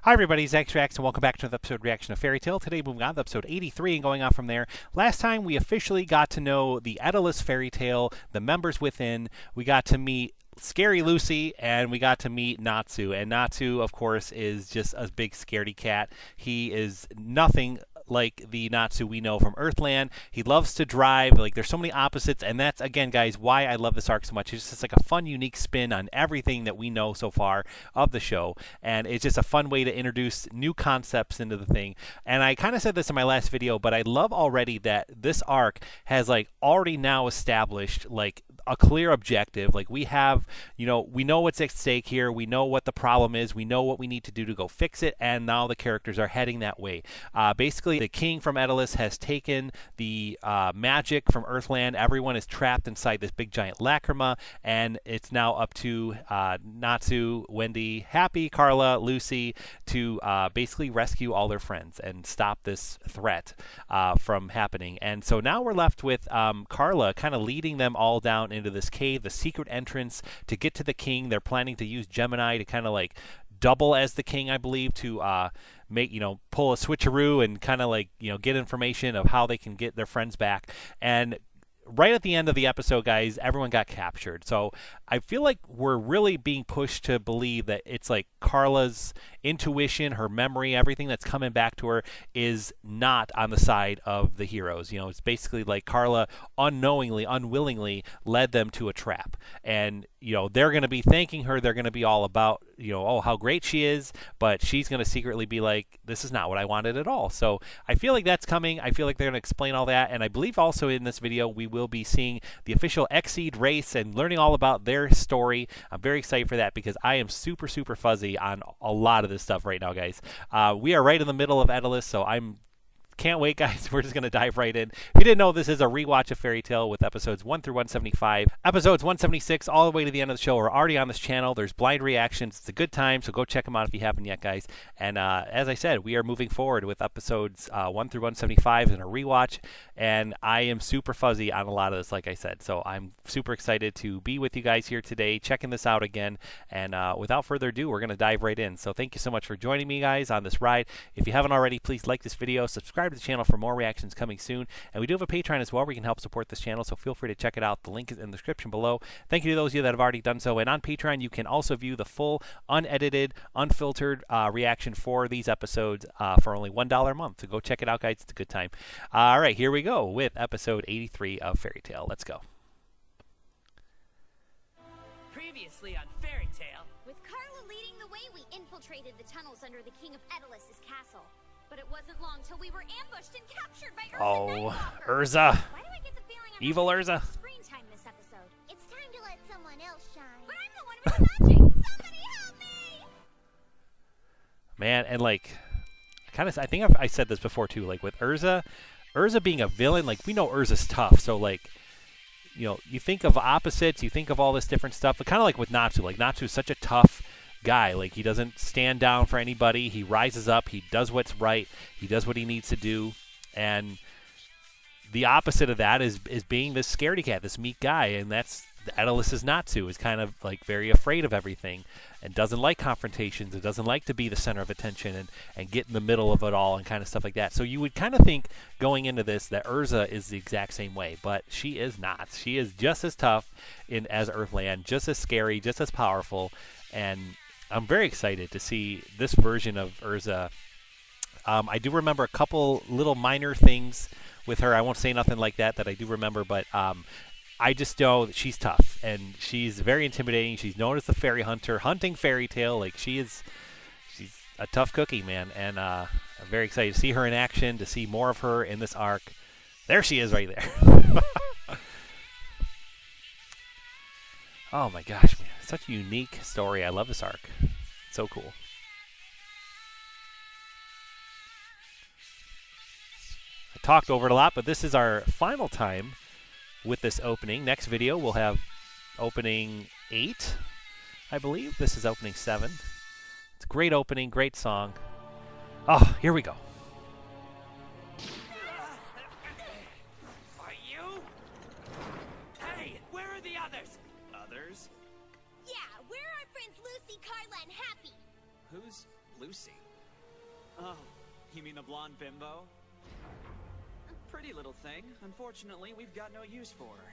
Hi everybody, Zach Trax, and welcome back to another episode of Reaction to Fairy Tale. Today moving on to episode 83 and going on from there. Last time we officially got to know the Edolas fairy tale, the members within. We got to meet Scary Lucy, and we got to meet Natsu. And Natsu, of course, is just a big scaredy cat. He is nothing like the Natsu we know from Earthland. He loves to drive. Like, there's so many opposites, and that's, again, guys, why I love this arc so much. It's just like a fun, unique spin on everything that we know so far of the show, and it's just a fun way to introduce new concepts into the thing. And I kind of said this in my last video, but I love already that this arc has, like, already now established, like, a clear objective. Like, we have, we know what's at stake here. We know what the problem is. We know what we need to do to go fix it, and now the characters are heading that way. Basically, the king from Edolas has taken the magic from Earthland. Everyone is trapped inside this big giant lacrima, and it's now up to Natsu, Wendy, Happy, Carla, Lucy to basically rescue all their friends and stop this threat from happening. And so now we're left with Carla kind of leading them all down into this cave, the secret entrance to get to the king. They're planning to use Gemini to kind of like double as the king, I believe, to make, pull a switcheroo and kind of like, get information of how they can get their friends back. And right at the end of the episode, guys, everyone got captured. So I feel like we're really being pushed to believe that it's like Carla's intuition, her memory, everything that's coming back to her is not on the side of the heroes. It's basically like Carla unknowingly, unwillingly led them to a trap. And, they're going to be thanking her. They're going to be all about, oh, how great she is. But she's going to secretly be like, this is not what I wanted at all. So I feel like that's coming. I feel like they're going to explain all that. And I believe also in this video, we will be seeing the official Exceed race and learning all about their story. I'm very excited for that because I am super, super fuzzy on a lot of this stuff right now, guys. We are right in the middle of Edolas, so can't wait, guys. We're just going to dive right in. If you didn't know, this is a rewatch of Fairy Tale with episodes 1 through 175. Episodes 176 all the way to the end of the show are already on this channel. There's blind reactions. It's a good time, so go check them out if you haven't yet, guys. And as I said, we are moving forward with episodes 1 through 175 in a rewatch, and I am super fuzzy on a lot of this, like I said. So I'm super excited to be with you guys here today, checking this out again. And without further ado, we're going to dive right in. So thank you so much for joining me, guys, on this ride. If you haven't already, please like this video, subscribe to the channel for more reactions coming soon, and we do have a Patreon as well where you can help support this channel, so feel free to check it out. The link is in the description below. Thank you to those of you that have already done so, and on Patreon you can also view the full unedited, unfiltered reaction for these episodes for only $1 a month, so go check it out, guys. It's a good time. All right, here we go with episode 83 of Fairy Tale. Let's go. Previously on Fairy Tale. With Carla leading the way, we infiltrated the tunnels under the King of Edolas' castle. But it wasn't long till we were ambushed and captured by Erza. Oh, Erza. Why do I get the feeling I'm Evil Erza. Screen time this episode? It's time to let someone else shine. But I'm the one with the magic. Somebody help me! Man, and like, I think I said this before too. Like with Erza being a villain, like we know Erza's tough, so like, you think of opposites, you think of all this different stuff, but kind of like with Natsu. Like Natsu's such a tough guy. Like, he doesn't stand down for anybody. He rises up. He does what's right. He does what he needs to do. And the opposite of that is being this scaredy cat, this meek guy. And that's Edolas' Natsu, is kind of like very afraid of everything and doesn't like confrontations and doesn't like to be the center of attention and get in the middle of it all and kind of stuff like that. So you would kind of think going into this that Erza is the exact same way, but she is not. She is just as tough as Earthland, just as scary, just as powerful. And I'm very excited to see this version of Erza. I do remember a couple little minor things with her. I won't say nothing like that I do remember, but I just know that she's tough, and she's very intimidating. She's known as the fairy hunter, hunting Fairy Tale. Like, she's a tough cookie, man, and I'm very excited to see her in action, to see more of her in this arc. There she is right there. Oh my gosh, man. Such a unique story. I love this arc. It's so cool. I talked over it a lot, but this is our final time with this opening. Next video, we'll have opening 8, I believe. This is opening 7. It's a great opening, great song. Oh, here we go. Are you? Hey, where are the others? Others? Yeah, where are our friends Lucy, Carla, and Happy? Who's Lucy? Oh, you mean the blonde bimbo? A pretty little thing. Unfortunately, we've got no use for her.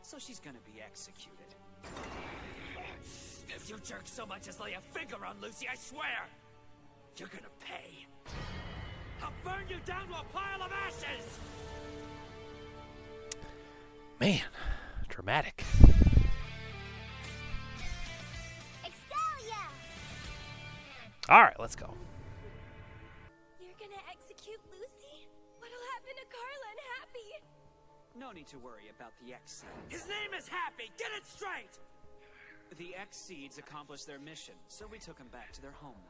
So she's gonna be executed. If you jerk so much as lay a finger on Lucy, I swear, you're gonna pay. I'll burn you down to a pile of ashes! Man, dramatic. Extalia! All right, let's go. You're gonna execute Lucy? What'll happen to Carla and Happy? No need to worry about the X-Seed. His name is Happy! Get it straight! The X-Seeds accomplished their mission, so we took them back to their homeland.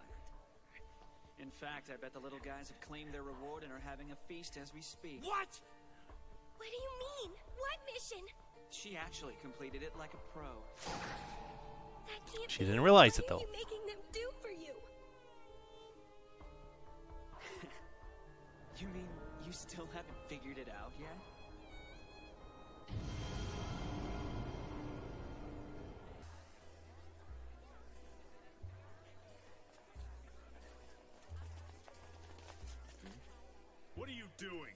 In fact, I bet the little guys have claimed their reward and are having a feast as we speak. What? What do you mean? What mission? She actually completed it like a pro. That can't She be. didn't realize it, What though. are you making them do for you? You mean you still haven't figured it out yet? What are you doing?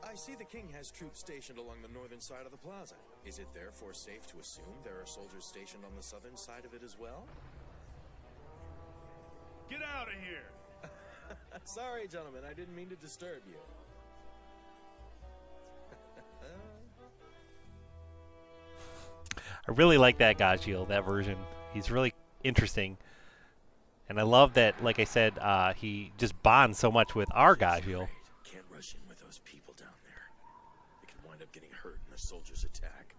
I see the king has troops stationed along the northern side of the plaza. Is it therefore safe to assume there are soldiers stationed on the southern side of it as well? Get out of here! Sorry, gentlemen, I didn't mean to disturb you. I really like that Gajil, that version. He's really interesting. And I love that, like I said, he just bonds so much with our Gajil. Can't rush in with those people down there. They could wind up getting hurt in the soldiers' attack.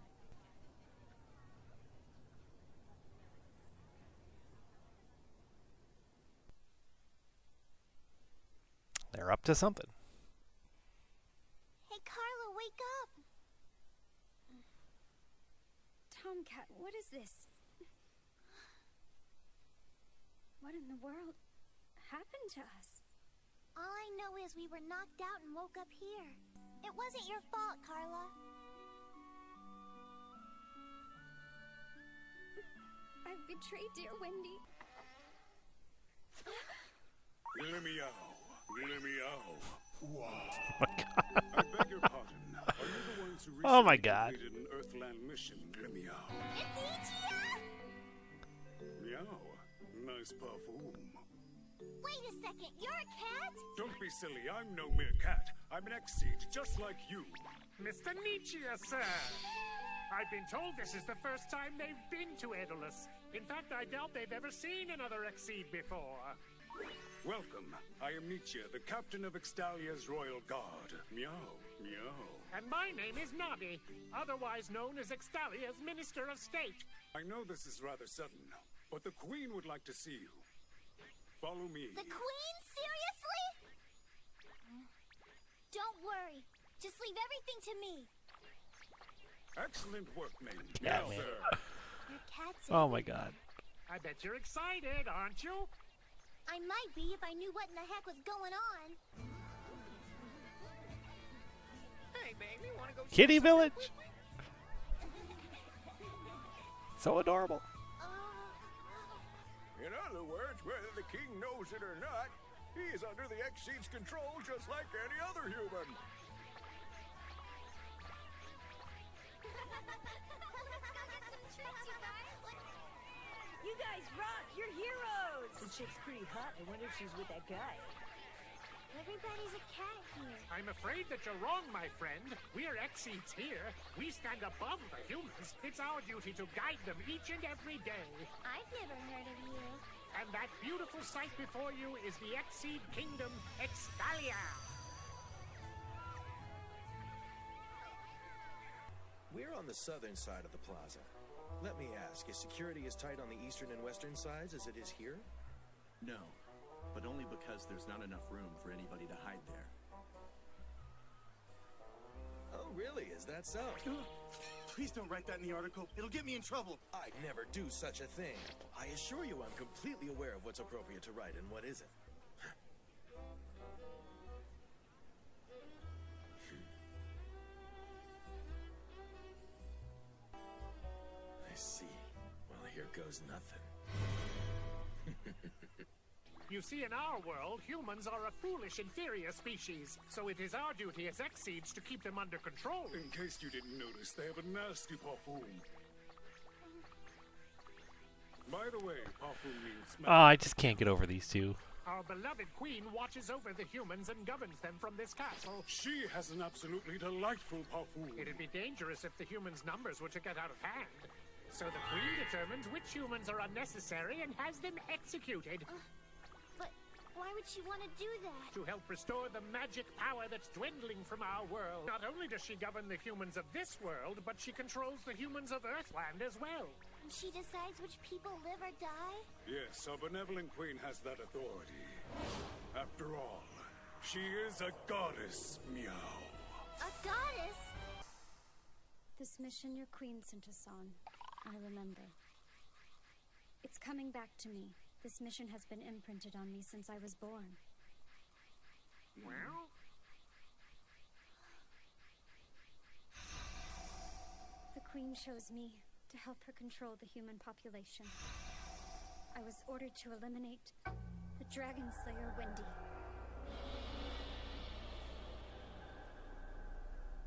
They're up to something. Hey, Carla, wake up! Tomcat, what is this? What in the world happened to us? All I know is we were knocked out and woke up here. It wasn't your fault, Carla. I've betrayed dear Wendy. Let me out. Let me out. Wow. Oh my God. I beg your pardon. Are you the ones who recently Oh my God. completed an Earthland mission? Let me out. It's Ichia! Meow. Nice perfume. Wait a second, you're a cat? Don't be silly. I'm no mere cat. I'm an X-Seed, just like you. Mr. Nietzsche, sir. I've been told this is the first time they've been to Edolas. In fact, I doubt they've ever seen another Exceed before. Welcome. I am Nietzsche, the captain of Extalia's royal guard. Meow. Meow. And my name is Nobby, otherwise known as Extalia's Minister of State. I know this is rather sudden, but the Queen would like to see you. Follow me. The Queen? Seriously? Don't worry. Just leave everything to me. Excellent work, Ming. Yeah, Yes, man. sir. Your cat's Oh my God. I bet you're excited, aren't you? I might be if I knew what in the heck was going on. Hey, baby, wanna go Kitty Village. So adorable. In other words, whether the king knows it or not, he is under the X-Seed's control just like any other human. You guys rock! You're heroes! The chick's pretty hot. I wonder if she's with that guy. Everybody's a cat here. I'm afraid that you're wrong, my friend. We're Exceeds here. We stand above the humans. It's our duty to guide them each and every day. I've never heard of you. And that beautiful sight before you is the Exceed Kingdom, Extalia. We're on the southern side of the plaza. Let me ask, is security as tight on the eastern and western sides as it is here? No, but only because there's not enough room for anybody to hide there. Oh, really? Is that so? Please don't write that in the article. It'll get me in trouble. I'd never do such a thing. I assure you I'm completely aware of what's appropriate to write and what isn't. I see. Well, here goes nothing. You see, in our world, humans are a foolish, inferior species, so it is our duty as Exceeds to keep them under control. In case you didn't notice, they have a nasty parfum. By the way, parfum means smell. I just can't get over these two. Our beloved queen watches over the humans and governs them from this castle. She has an absolutely delightful parfum. It'd be dangerous if the humans' numbers were to get out of hand. So the queen determines which humans are unnecessary and has them executed. But why would she want to do that? To help restore the magic power that's dwindling from our world. Not only does she govern the humans of this world, but she controls the humans of Earthland as well. And she decides which people live or die? Yes, our benevolent queen has that authority. After all, she is a goddess, meow. A goddess? This mission your queen sent us on, I remember. It's coming back to me. This mission has been imprinted on me since I was born. Well? The queen chose me to help her control the human population. I was ordered to eliminate the Dragon Slayer Wendy.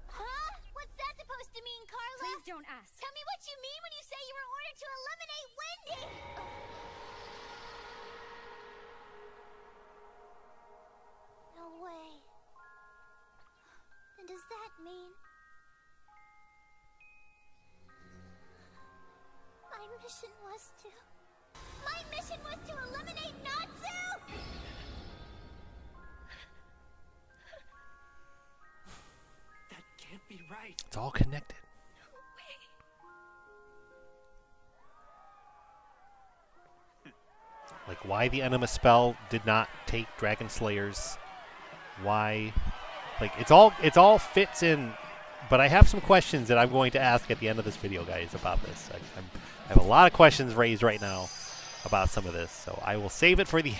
Huh? What's that supposed to mean, Carla? Please don't ask. Tell me what you mean when you say you were ordered to eliminate Wendy! No way. Then does that mean... My mission was to eliminate Natsu! That can't be right. It's all connected. Like, why the enema spell did not take Dragon Slayers? Why? Like, it's all fits in. But I have some questions that I'm going to ask at the end of this video, guys, about this. I have a lot of questions raised right now about some of this, so I will save it for the end.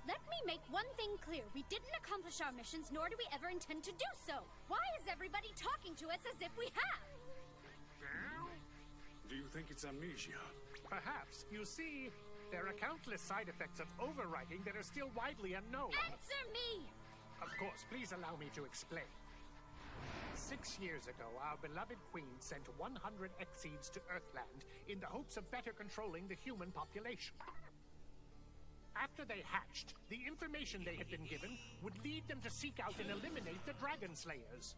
Let me make one thing clear. We didn't accomplish our missions, nor do we ever intend to do so. Why is everybody talking to us as if we have? Do you think it's amnesia? Perhaps. You see, there are countless side effects of overwriting that are still widely unknown. Answer me! Of course, please allow me to explain. 6 years ago, our beloved queen sent 100 Exceeds to Earthland in the hopes of better controlling the human population. After they hatched, the information they had been given would lead them to seek out and eliminate the Dragon Slayers.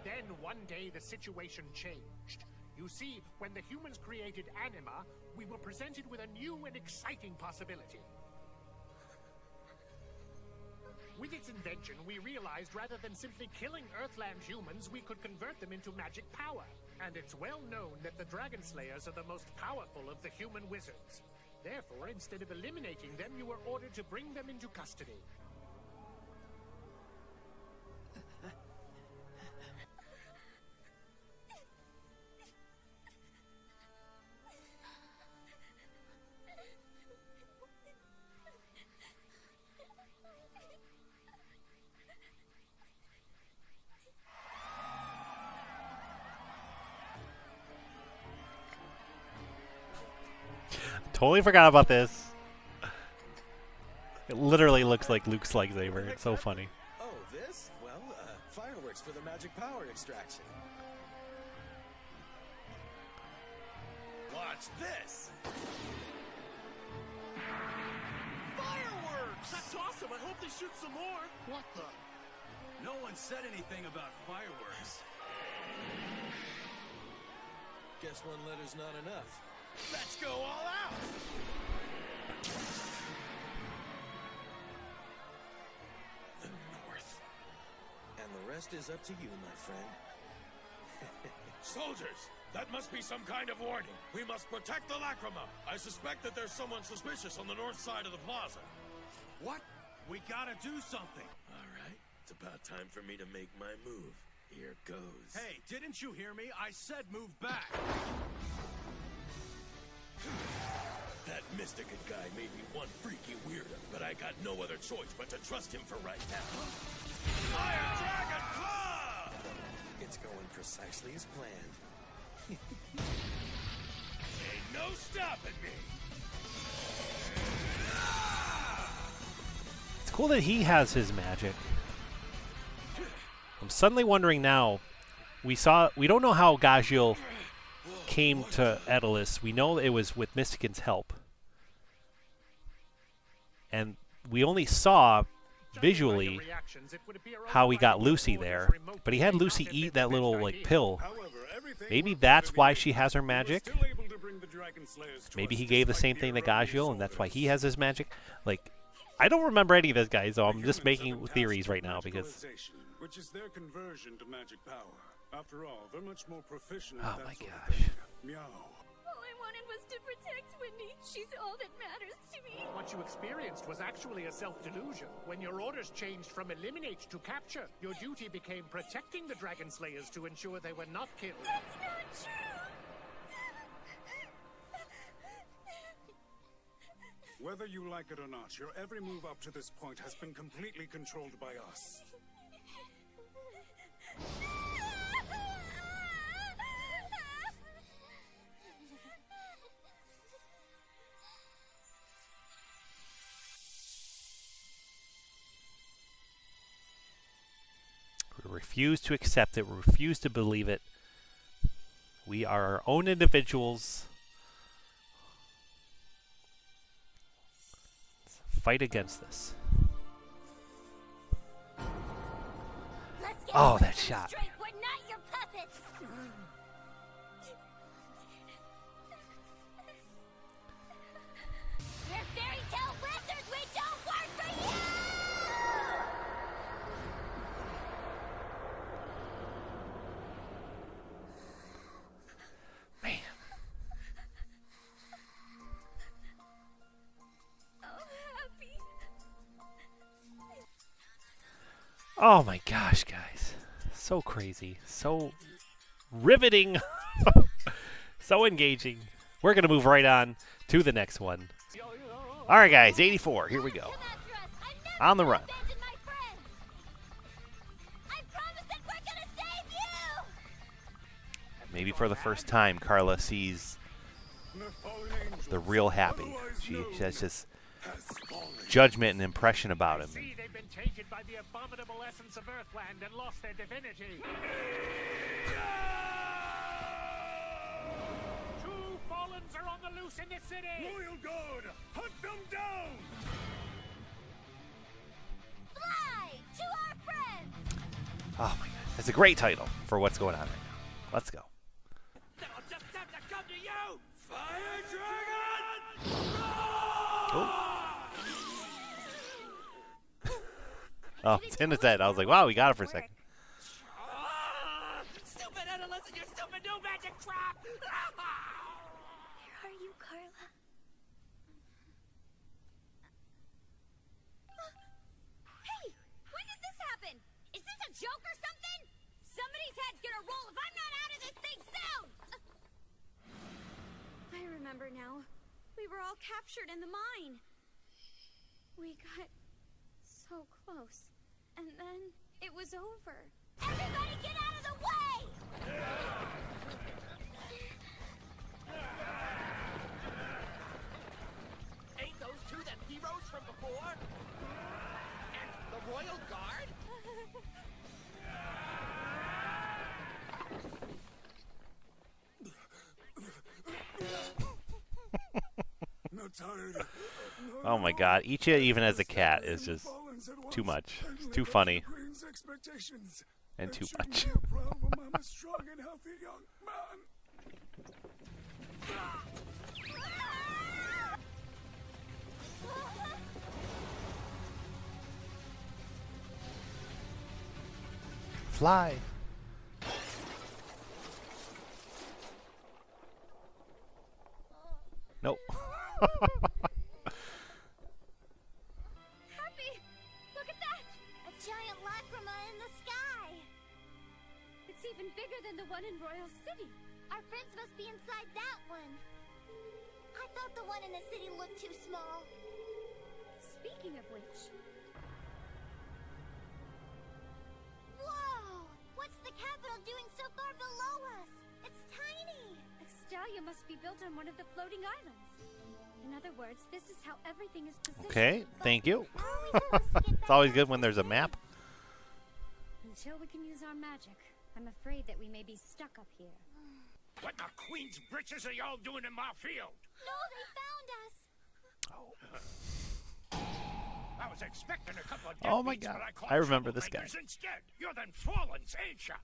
Then one day the situation changed. You see, when the humans created Anima, we were presented with a new and exciting possibility. With its invention, we realized rather than simply killing Earthland humans, we could convert them into magic power. And it's well known that the Dragon Slayers are the most powerful of the human wizards. Therefore, instead of eliminating them, you were ordered to bring them into custody. Totally forgot about this. It literally looks like Luke's lightsaber. It's so funny. Oh, this? Well, fireworks for the magic power extraction. Watch this! Fireworks! That's awesome! I hope they shoot some more! What the? No one said anything about fireworks. Guess one letter's not enough. Let's go all out! The North. And the rest is up to you, my friend. Soldiers, that must be some kind of warning. We must protect the Lacrima. I suspect that there's someone suspicious on the north side of the plaza. What? We gotta do something. All right, it's about time for me to make my move. Here goes. Hey, didn't you hear me? I said move back. That Mysticant guy may be one freaky weirdo, but I got no other choice but to trust him for right now. Fire Dragon Claw! It's going precisely as planned. Ain't no stopping me! It's cool that he has his magic. I'm suddenly wondering now, we don't know how Gajiel came to Edolas. We know it was with Mysticant's help. And we only saw visually how he got Lucy there, but he had Lucy eat that little like pill. Maybe that's why she has her magic. Maybe he gave the same thing to Gajiel, and that's why he has his magic. Like, I don't remember any of this, guys, so I'm just making theories right now because. Which is their conversion to magic power. After all, they're much more proficient Oh at my that sort of gosh. thing. Meow. All I wanted was to protect Wendy. She's all that matters to me. What you experienced was actually a self-delusion. When your orders changed from eliminate to capture, your duty became protecting the Dragon Slayers to ensure they were not killed. That's not true. Whether you like it or not, your every move up to this point has been completely controlled by us. We refuse to accept it. We refuse to believe it. We are our own individuals. Let's fight against this. Let's get Oh, one that thing shot. straight. We're not your puppets. We're fairy tale wizards. We don't work for you. Man. Oh, Happy. Oh my gosh, guys. So crazy. So riveting. So engaging. We're going to move right on to the next one. All right, guys. 84. Here we go. Come after us. I've never On the run. abandoned my friends. I promise that we're gonna save you. Maybe for the first time, Carla sees the real Happy. She has this judgment and impression about him. See, they've been tainted by the abominable essence of Earthland and lost their divinity. Two Fallens are on the loose in the city. Royal Guard, hunt them down! Fly to our friends. Oh my god. It's a great title for what's going on right now. Let's go. I'll just have to come to you! Fire Dragon! Oh, it's in his head. I was like, wow, we got it for a second. Stupid Edolas and your stupid new magic crap! Where are you, Carla? Hey, when did this happen? Is this a joke or something? Somebody's head's gonna roll if I'm not out of this thing soon. I remember now. We were all captured in the mine. We got so close. And then it was over. Everybody get out of the way! Ain't those two them heroes from before? And the Royal Guard? Not tired. Oh my god. Ichi, even as a cat, is just too much. It's too funny. Queen's expectations. And too shouldn't much. be a problem. I'm a strong and healthy young man. Fly. Nope. Happy! Look at that! A giant lacrima in the sky! It's even bigger than the one in Royal City. Our friends must be inside that one. I thought thought the one in the city looked too small. Speaking of which... Whoa! What's the capital doing so far below us? It's tiny! Extalia must be built on one of the floating islands. In other words, this is how everything is positioned. Okay, thank you. It's always good when there's a map. Until we can use our magic, I'm afraid that we may be stuck up here. What the Queen's britches are y'all doing in my field? No, they found us! I was expecting a couple of Oh my deadbeats, God. but I caught I remember this guy. troublemakers instead. You're them Fallens, ain't ya?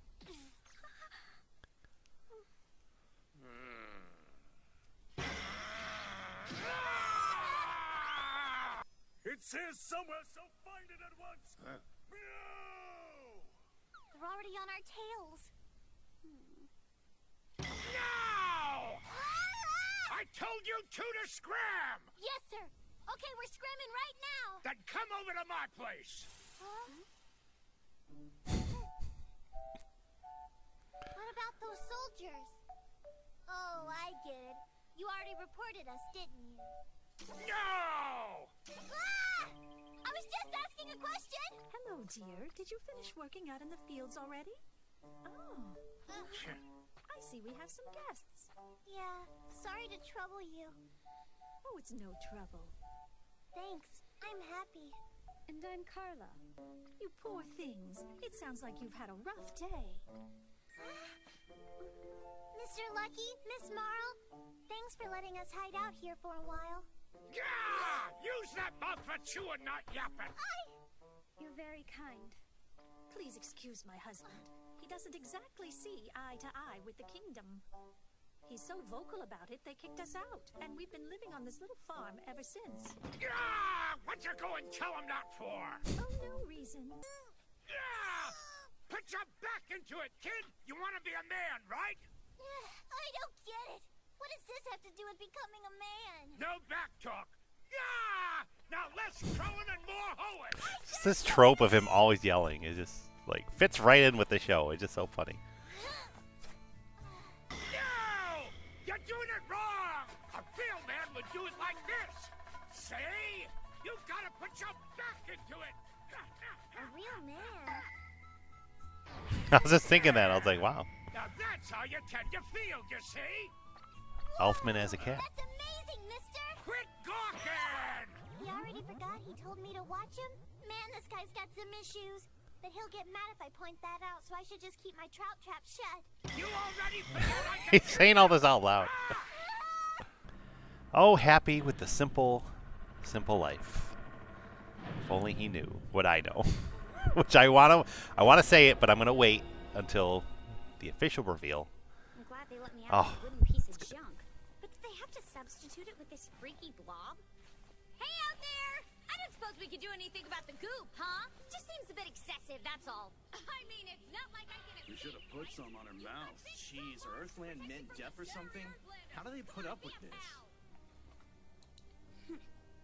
It's here somewhere, so find it at once! Meow! They're already on our tails. No! I told you two to scram! Yes, sir. Okay, we're scramming right now. Then come over to my place. What about those soldiers? Oh, I get it. You already reported us, didn't you? No! I was just asking a question! Hello, dear. Did you finish working out in the fields already? Oh. I see we have some guests. Yeah, sorry to trouble you. Oh, it's no trouble. Thanks. I'm Happy. And I'm Carla. You poor things. It sounds like you've had a rough day. Mr. Lucky, Miss Marl, thanks for letting us hide out here for a while. Gah! Use that mouth for chewing, not yapping. You're very kind. Please excuse my husband. He doesn't exactly see eye to eye with the kingdom. He's so vocal about it, they kicked us out. And we've been living on this little farm ever since. Gah! What'd you go and tell him that for? Oh, no reason. Gah! Put your back into it, kid! You want to be a man, right? I don't get it. What does this have to do with becoming a man? No back talk. Yeah! Now less crowing and more hoeing. This trope of him always yelling is just like fits right in with the show. It's just so funny. No! You're doing it wrong! A real man would do it like this. See? You've got to put your back into it. A real man? I was just thinking that. I was like, wow. Now that's how you tend to feel, you see? Elfman as a cat. That's amazing, mister! Quit gawking! He already forgot he told me to watch him? Man, this guy's got some issues. But he'll get mad if I point that out, so I should just keep my trout trap shut. You already figured I He's saying all this out loud. Oh, happy with the simple life. If only he knew what I know. Which I wanna say it, but I'm gonna wait until the official reveal. I'm glad they let me have a wooden piece of junk. But do they have to substitute it with this freaky blob? Hey out there! I don't suppose we could do anything about the goop, huh? Just seems a bit excessive, that's all. I mean, it's not like I can... We should have put some on her mouth. Jeez, are Earthland men deaf or something? How do they put up with this?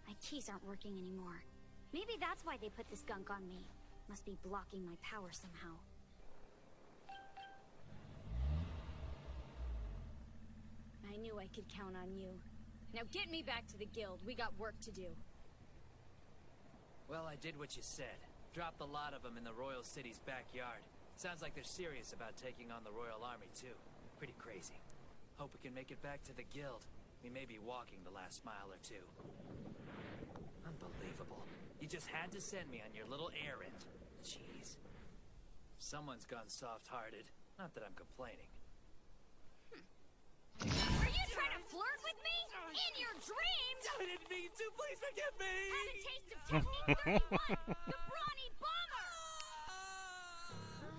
My keys aren't working anymore. Maybe that's why they put this gunk on me. Must be blocking my power somehow. I knew I could count on you. Now get me back to the guild. We got work to do. Well, I did what you said. Dropped a lot of them in the royal city's backyard. Sounds like they're serious about taking on the royal army, too. Pretty crazy. Hope we can make it back to the guild. We may be walking the last mile or two. Unbelievable. You just had to send me on your little errand. Jeez. Someone's gone soft-hearted. Not that I'm complaining. Are you trying to flirt with me? In your dreams? I didn't mean to. Please forgive me. Have a taste of Technique 31, the brawny bomber!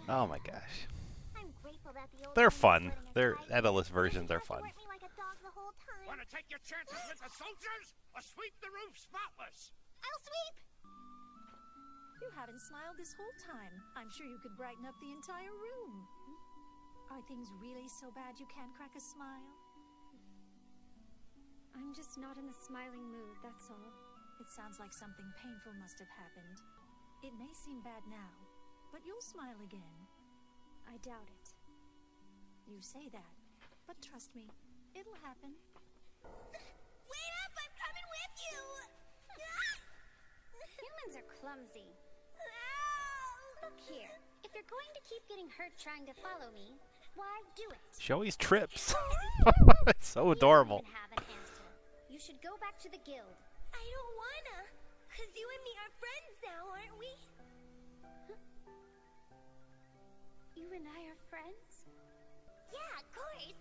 Oh my gosh. I'm grateful that the old They're man is fun. letting us Their hide. Edolas versions are fun. Work me like a dog the whole time. Want to take your chances with the soldiers? Or sweep the roof spotless? I'll sweep! You haven't smiled this whole time. I'm sure you could brighten up the entire room. Are things really so bad you can't crack a smile? I'm just not in the smiling mood, that's all. It sounds like something painful must have happened. It may seem bad now, but you'll smile again. I doubt it. You say that, but trust me, it'll happen. Wait clumsy. Look here, if you're going to keep getting hurt trying to follow me, why do it? She always trips. It's so adorable. You have an answer. You should go back to the guild. I don't wanna, 'cause you and me are friends now, aren't we? You and I are friends? Yeah, of course.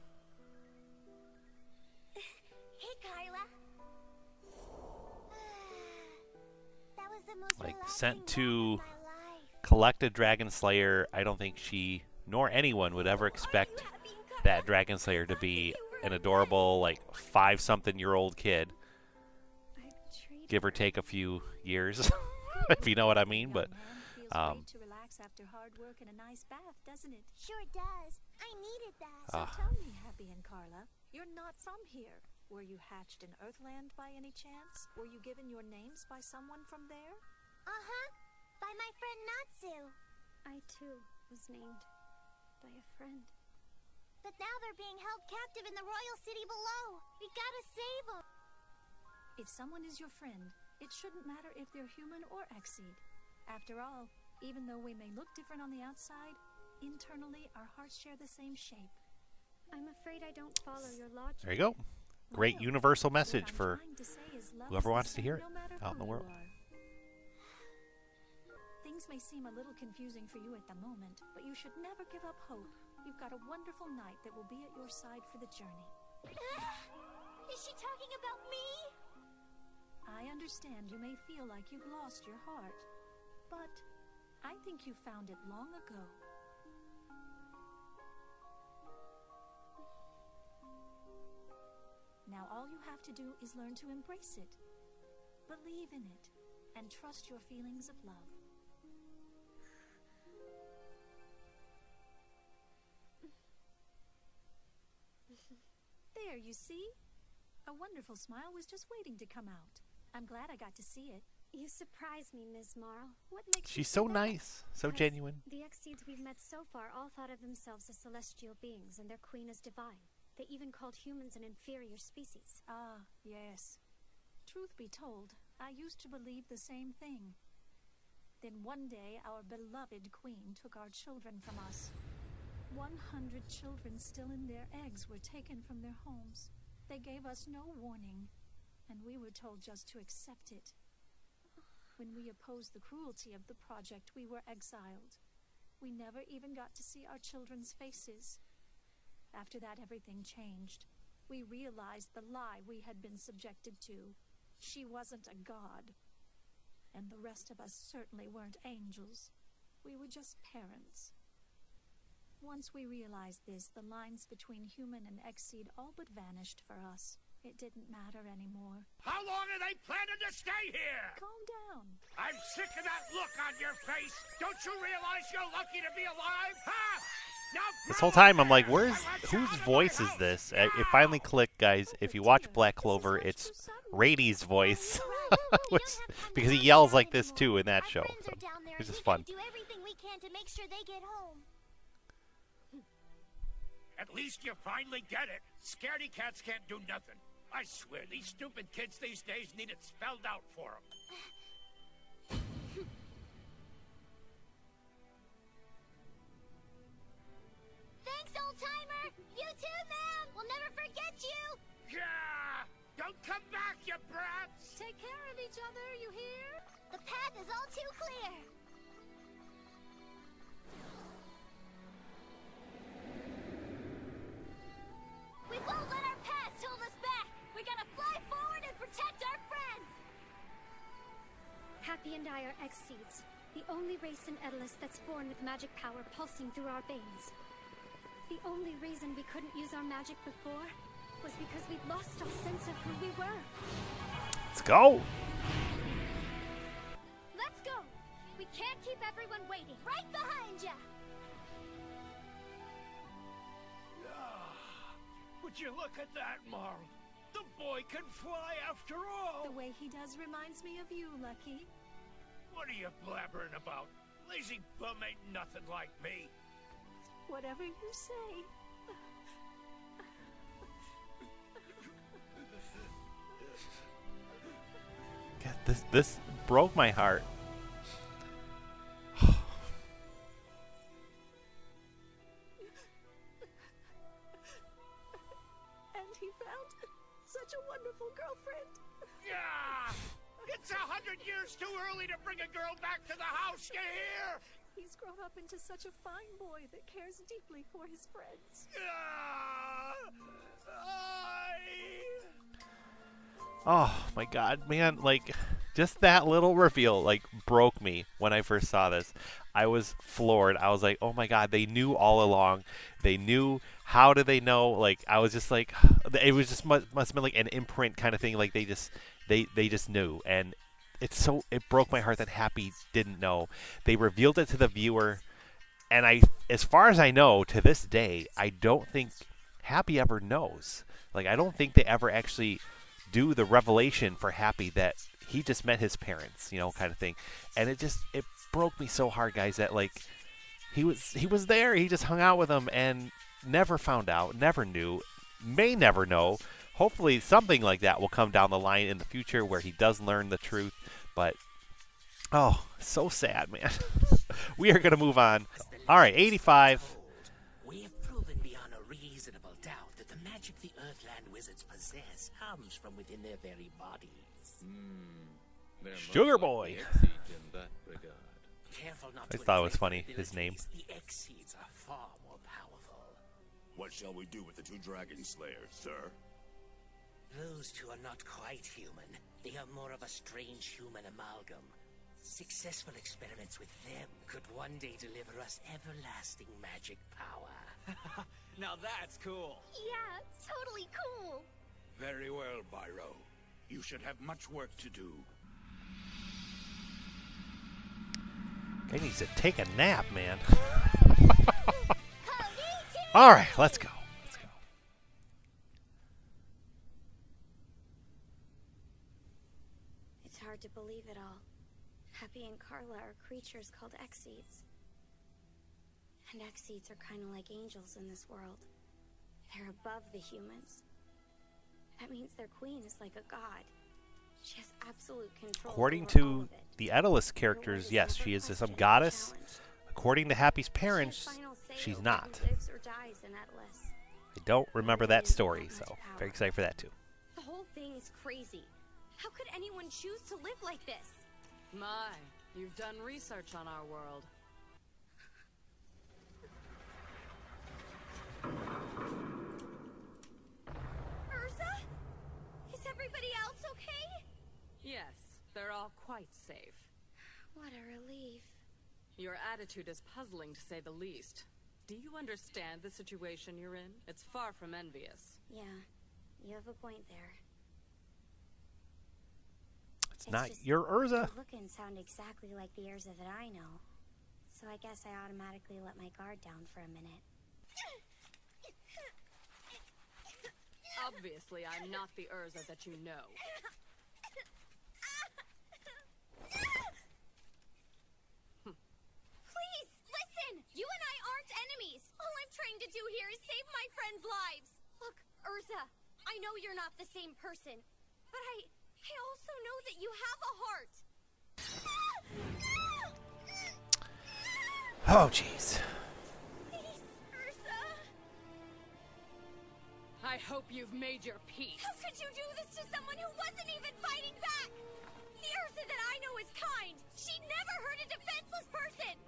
Hey, Carla. That was the most Like, relaxing sent night to of my life. collect a Dragon Slayer, I don't think she nor anyone would ever expect that Dragon Slayer to be an adorable, like, 5-something-year-old kid. Give or take a few years, if you know what I mean. But Feels great to relax after hard work and a nice bath, doesn't it? Sure does. I needed that. So tell me, Happy and Carla, you're not from here. Were you hatched in Earthland by any chance? Were you given your names by someone from there? Uh-huh. By my friend Natsu. I too was named by a friend. But now they're being held captive in the royal city below. We gotta save them. If someone is your friend, it shouldn't matter if they're human or Exceed. After all, even though we may look different on the outside, internally our hearts share the same shape. I'm afraid I don't follow your logic. there you go. Great universal message for whoever wants to hear it out in the world. Things may seem a little confusing for you at the moment, but you should never give up hope. You've got a wonderful knight that will be at your side for the journey. Is she talking about me? I understand you may feel like you've lost your heart, but I think you found it long ago. Now all you have to do is learn to embrace it, believe in it, and trust your feelings of love. There, you see? A wonderful smile was just waiting to come out. I'm glad I got to see it. You surprise me, Ms. Marl. What makes She's so nice, so genuine. The Exceeds we've met so far all thought of themselves as celestial beings and their queen as divine. They even called humans an inferior species. Ah, yes. Truth be told, I used to believe the same thing. Then one day, our beloved queen took our children from us. 100 children still in their eggs were taken from their homes. They gave us no warning, and we were told just to accept it. When we opposed the cruelty of the project, we were exiled. We never even got to see our children's faces. After that, everything changed. We realized the lie we had been subjected to. She wasn't a god. And the rest of us certainly weren't angels. We were just parents. Once we realized this, the lines between human and Exceed all but vanished for us. It didn't matter anymore. How long are they planning to stay here? Calm down. I'm sick of that look on your face. Don't you realize you're lucky to be alive? Huh? Now This whole time I'm like, whose voice is this? It finally clicked, guys. If you watch Black Clover, it's Rady's voice. Because he yells like this too in that show. So it's just fun. Do everything we can to make sure they get home. At least you finally get it. Scaredy cats can't do nothing. I swear, these stupid kids these days need it spelled out for them. Thanks, old-timer! You too, ma'am! We'll never forget you! Yeah! Don't come back, you brats! Take care of each other, you hear? The path is all too clear. We won't let our past hold us back! We gotta fly forward and protect our friends! Happy and I are Exceeds, the only race in Edolas that's born with magic power pulsing through our veins. The only reason we couldn't use our magic before was because we'd lost our sense of who we were. Let's go! Let's go! We can't keep everyone waiting. Right behind ya! Would you look at that, Marl? The boy can fly after all! The way he does reminds me of you, Lucky. What are you blabbering about? Lazy bum ain't nothing like me. Whatever you say. God, this broke my heart. It's 100 years too early to bring a girl back to the house, you hear? He's grown up into such a fine boy that cares deeply for his friends. Oh my god, man, like, just that little reveal, like, broke me when I first saw this. I was floored. I was like, oh my god, they knew all along. They knew. How did they know? Like, I was just like, it was just must have been like an imprint kind of thing. Like, they just knew. And it broke my heart that Happy didn't know. They revealed it to the viewer. And as far as I know, to this day, I don't think Happy ever knows. Like, I don't think they ever actually do the revelation for Happy that he just met his parents, you know, kind of thing. And it broke me so hard, guys, that like he was there, he just hung out with them and never found out, never knew, may never know. Hopefully something like that will come down the line in the future where he does learn the truth. But oh, so sad, man. We are going to move on. All right, 85. We have proven beyond a reasonable doubt that the magic the Earthland wizards possess comes from within their very bodies. Sugar Boy. In that regard. Careful not I to thought it was inflate funny, their his name. abilities. The X-Seeds are far more powerful. What shall we do with the two dragon slayers, sir? Those two are not quite human. They are more of a strange human amalgam. Successful experiments with them could one day deliver us everlasting magic power. Now that's cool. Yeah, totally cool. Very well, Byro. You should have much work to do. Guy needs to take a nap, man. All right, let's go. It's hard to believe it all. Happy and Carla are creatures called X-Seeds. And X-Seeds are kind of like angels in this world. They're above the humans. That means their queen is like a god. She has absolute control. According over all to of it. the Edolas characters, yes, she is some goddess. According to Happy's parents, she's not. Lives or dies in Edolas. I don't remember that story, so very excited for that too. The whole thing is crazy. How could anyone choose to live like this? My, you've done research on our world. Erza? Is everybody else okay? Yes, they're all quite safe. What a relief. Your attitude is puzzling, to say the least. Do you understand the situation you're in? It's far from envious. Yeah, you have a point there. It's not your Erza. You look and sound exactly like the Erza that I know. So I guess I automatically let my guard down for a minute. Obviously, I'm not the Erza that you know. Please, listen! You and I aren't enemies! All I'm trying to do here is save my friends' lives! Look, Erza, I know you're not the same person, but I also know that you have a heart! Oh, jeez. Please, Erza! I hope you've made your peace. How could you do this to someone who wasn't even fighting back? The Erza that I know is kind! She never hurt a defenseless person!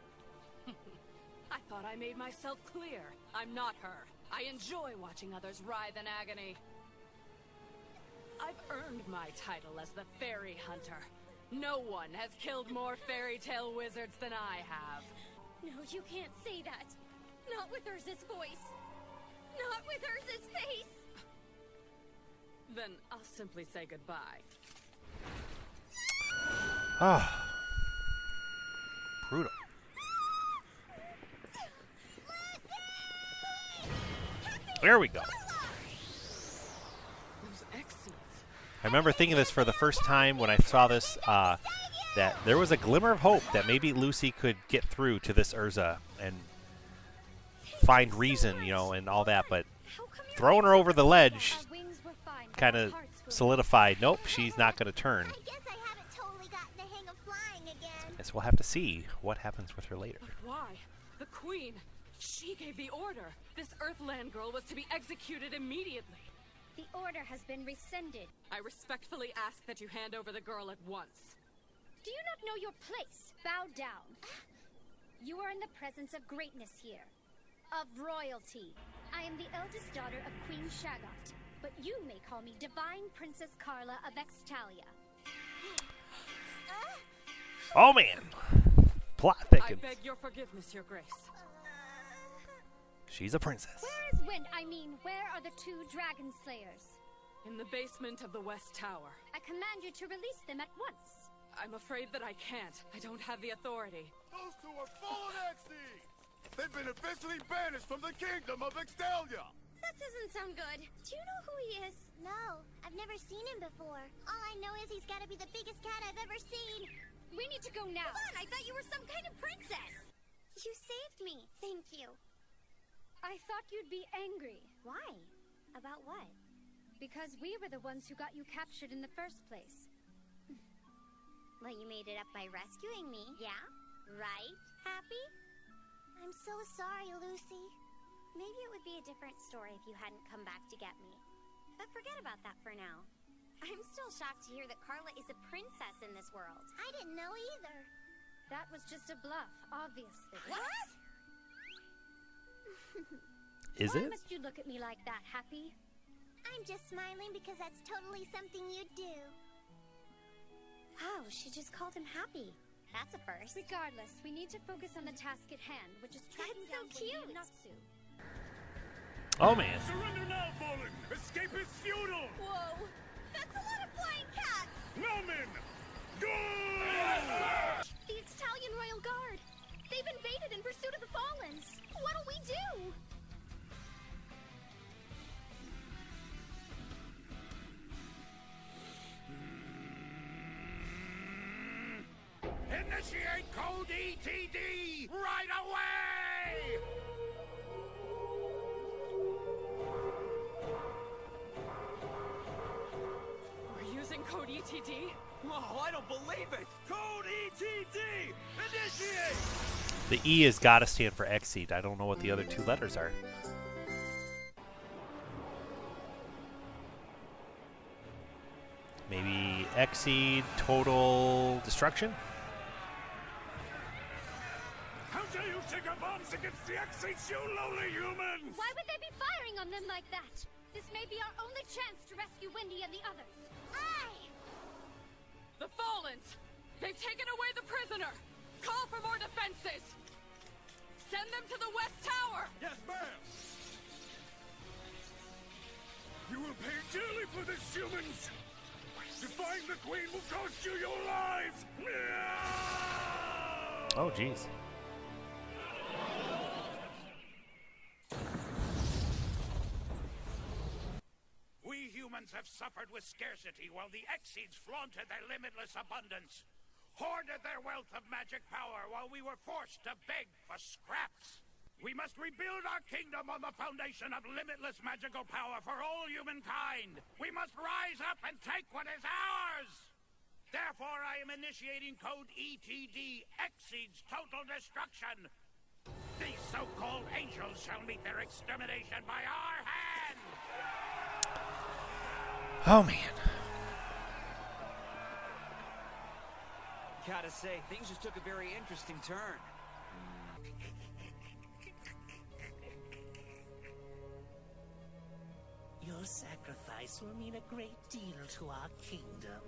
I thought I made myself clear. I'm not her. I enjoy watching others writhe in agony. I've earned my title as the Fairy Hunter. No one has killed more fairy tale wizards than I have. No, you can't say that. Not with Erza's voice. Not with Erza's face. Then I'll simply say goodbye. Ah. Brutal. There we go. I remember thinking this for the first time when I saw this, that there was a glimmer of hope that maybe Lucy could get through to this Erza and find reason, you know, and all that. But throwing her over the ledge kind of solidified, nope, she's not going to turn. Guess we'll have to see what happens with her later. But why? The Queen! She gave the order! This Earthland girl was to be executed immediately! The order has been rescinded. I respectfully ask that you hand over the girl at once. Do you not know your place? Bow down. You are in the presence of greatness here. Of royalty. I am the eldest daughter of Queen Shagot, but you may call me Divine Princess Carla of Extalia. Oh man! Plot thickens. I beg your forgiveness, Your Grace. She's a princess. Where is where are the two dragon slayers? In the basement of the West Tower. I command you to release them at once. I'm afraid that I can't. I don't have the authority. Those two are fallen Exes! They've been officially banished from the kingdom of Extalia! That doesn't sound good. Do you know who he is? No, I've never seen him before. All I know is he's gotta be the biggest cat I've ever seen. We need to go now. Hold on, I thought you were some kind of princess. You saved me. Thank you. I thought you'd be angry. Why? About what? Because we were the ones who got you captured in the first place. Well, you made it up by rescuing me, yeah? Right, Happy? I'm so sorry, Lucy. Maybe it would be a different story if you hadn't come back to get me. But forget about that for now. I'm still shocked to hear that Carla is a princess in this world. I didn't know either. That was just a bluff, obviously. What? Is Why it? must you look at me like that, Happy? I'm just smiling because that's totally something you'd do. Oh, she just called him Happy. That's a first. Regardless, we need to focus on the task at hand, which is tracking That's so down Wendy and cute. Natsu. Oh man. Surrender now, Fallen! Escape is futile! Whoa! That's a lot of flying cats! Melman! Go! The Extalian Royal Guard! They've invaded in pursuit of the Fallens! What'll we do? Initiate Code ETD right away! We're using Code ETD? Oh, I don't believe it! Code ETD! Initiate! The E has got to stand for Exceed. I don't know what the other two letters are. Maybe Exceed Total Destruction? How dare you take our bombs against the Exes, you lowly humans! Why would they be firing on them like that? This may be our only chance to rescue Wendy and the others. Aye! The Fallens! They've taken away the prisoner! Call for more defenses! Send them to the West Tower! Yes, ma'am! You will pay dearly for this, humans! Defying the Queen will cost you your lives! Oh, jeez. We humans have suffered with scarcity while the Exceeds flaunted their limitless abundance, hoarded their wealth of magic power while we were forced to beg for scraps. We must rebuild our kingdom on the foundation of limitless magical power for all humankind. We must rise up and take what is ours. Therefore, I am initiating Code ETD, Exceeds Total Destruction. These so-called angels shall meet their extermination by our hand. Oh, man. Gotta say, things just took a very interesting turn. Your sacrifice will mean a great deal to our kingdom.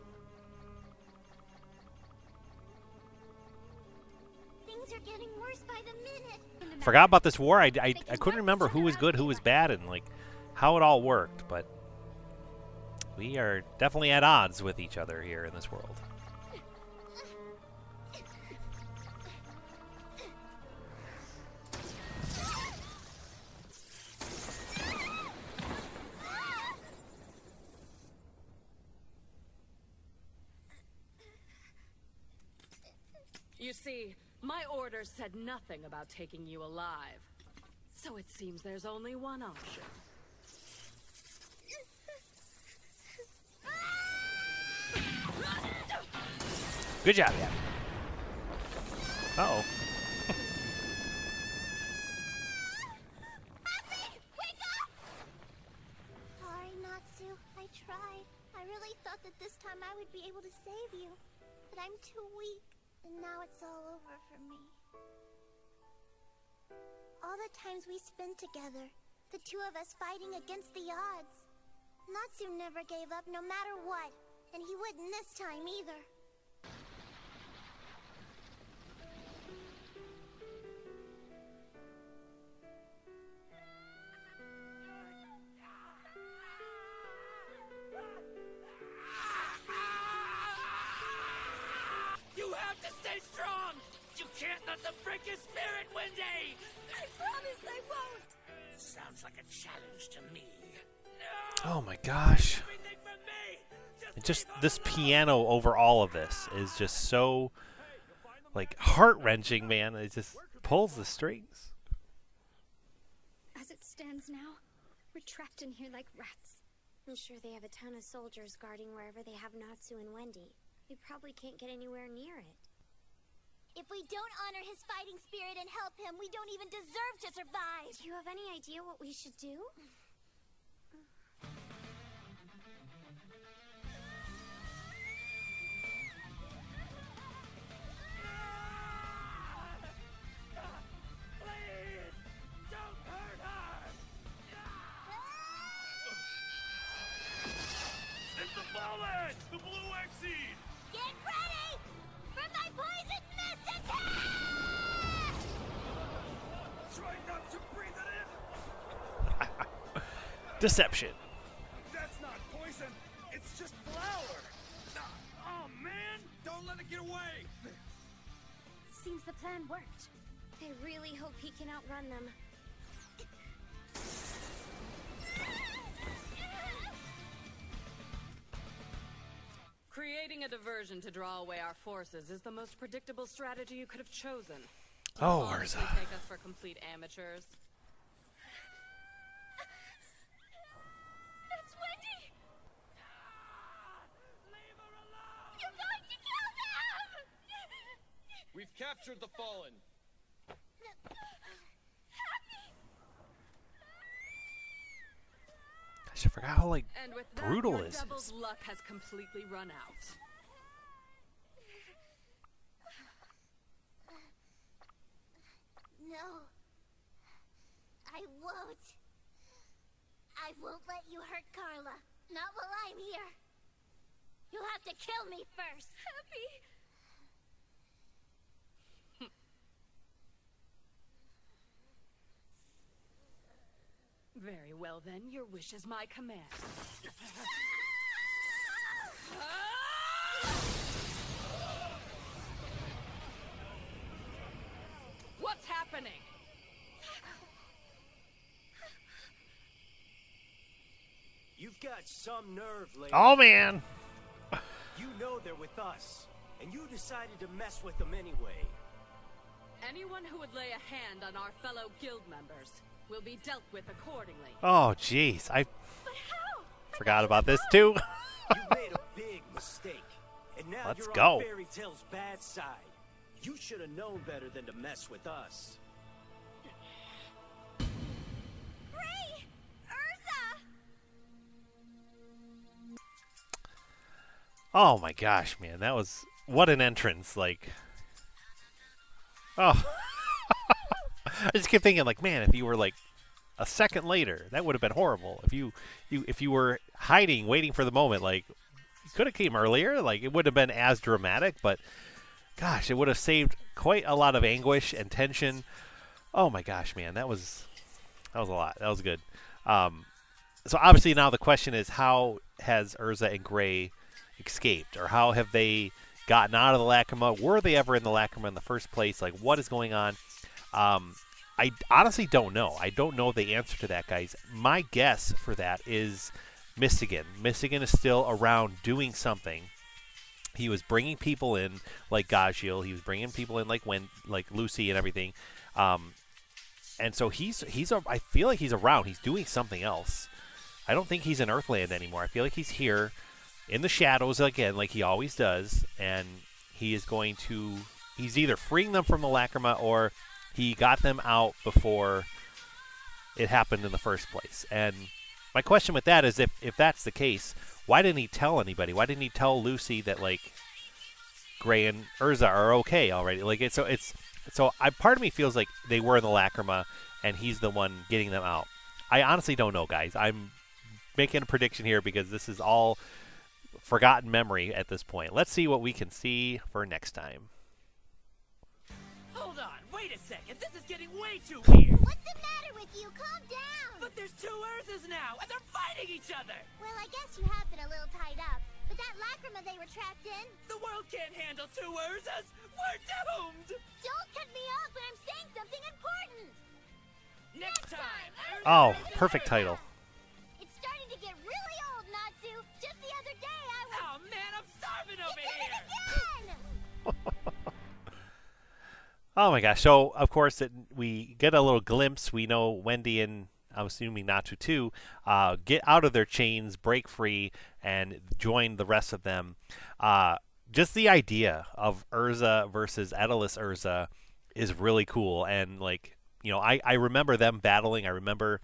Things are getting worse by the minute. Forgot about this war. I couldn't remember who was good, who was bad, and like how it all worked, but we are definitely at odds with each other here in this world. You see, my orders said nothing about taking you alive. So it seems there's only one option. Good job, yeah. Uh-oh. Sorry, Natsu. I'm too weak, and now it's all over for me. All the times we spent together, the two of us fighting against the odds. Natsu never gave up no matter what, and he wouldn't this time either. You have to stay strong! You can't let them break his spirit, Wendy! I promise I won't! Sounds like a challenge to me. Oh my gosh. And just this piano over all of this is just so, like, heart-wrenching, man. It just pulls the strings. As it stands now, we're trapped in here like rats. I'm sure they have a ton of soldiers guarding wherever they have Natsu and Wendy. We probably can't get anywhere near it. If we don't honor his fighting spirit and help him, we don't even deserve to survive! Do you have any idea what we should do? Please! Don't hurt her! It's the fallen! The blue Exceed! Get ready for my poison mist attack! Try not to breathe it in! Deception. That's not poison! It's just flour! Oh, man! Don't let it get away! Seems the plan worked. I really hope he can outrun them. Creating a diversion to draw away our forces is the most predictable strategy you could have chosen. Oh, Honestly, Erza. take us for complete amateurs. That's Wendy! Leave her alone! You're going to kill them! We've captured the fallen. Gosh, I forgot how, like, And with brutal that, your this double's is. luck has completely run out. No. I won't. I won't let you hurt Carla. Not while I'm here. You'll have to kill me first. Happy. Very well then, your wish is my command. What's happening? You've got some nerve, lady. Oh, man. You know they're with us, and you decided to mess with them anyway. Anyone who would lay a hand on our fellow guild members will be dealt with accordingly. Oh, jeez. I forgot about this, too. You made a big mistake, and now Let's you're go. on Fairy Tail's bad side. You should have known better than to mess with us. Free! Erza! Oh, my gosh, man. That was... What an entrance. Like... Oh. I just kept thinking, like, man, if you were, like, a second later, that would have been horrible. If you were hiding, waiting for the moment, like, you could have came earlier. Like, it wouldn't have been as dramatic, but, gosh, it would have saved quite a lot of anguish and tension. Oh, my gosh, man. That was a lot. That was good. So, obviously, now the question is, how has Erza and Gray escaped? Or how have they gotten out of the Lacrima? Were they ever in the Lacrima in the first place? Like, what is going on? I honestly don't know. I don't know the answer to that, guys. My guess for that is Michigan. Michigan is still around doing something. He was bringing people in like Gajiel. He was bringing people in like Lucy and everything. And so I feel like he's around. He's doing something else. I don't think he's in Earthland anymore. I feel like he's here in the shadows again, like he always does. And he is going to... He's either freeing them from the Lacrima or he got them out before it happened in the first place. And my question with that is, if that's the case, why didn't he tell anybody? Why didn't he tell Lucy that, like, Gray and Erza are okay already. Like part of me feels like they were in the Lacrima, and he's the one getting them out. I honestly don't know, guys. I'm making a prediction here because this is all forgotten memory at this point. Let's see what we can see for next time. Hold on, wait a second. This is getting way too weird. What's the matter with you? Calm down. But there's two Erzas now, and they're fighting each other. Well, I guess you have been a little tied up. But that Lacrima they were trapped in... The world can't handle two Erzas. We're doomed. Don't cut me off when I'm saying something important. Next time. Oh, perfect title. It's starting to get really old, Natsu. Just the other day I was... Oh, man, I'm starving over here. Again. Oh my gosh. So, of course, we get a little glimpse. We know Wendy and, I'm assuming Natsu too, get out of their chains, break free, and join the rest of them. Just the idea of Erza versus Edolas Erza is really cool. And, like, you know, I remember them battling. I remember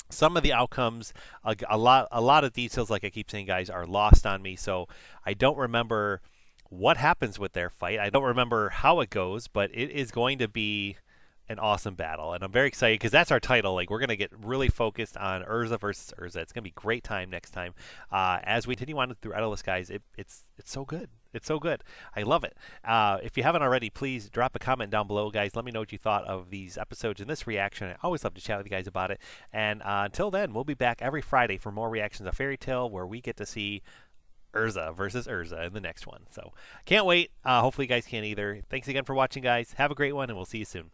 some of the outcomes. A lot of details, like I keep saying, guys, are lost on me. So I don't remember what happens with their fight. I don't remember how it goes, but it is going to be an awesome battle, and I'm very excited because that's our title. Like, we're going to get really focused on Erza versus Erza. It's going to be a great time next time as we continue on through Edolas, guys. It's so good. It's so good. I love it. If you haven't already, please drop a comment down below, guys. Let me know what you thought of these episodes and this reaction. I always love to chat with you guys about it. And until then, we'll be back every Friday for more reactions of Fairy Tail, where we get to see Erza versus Erza in the next one. So can't wait. Hopefully you guys can either. Thanks again for watching, guys. Have a great one, and we'll see you soon.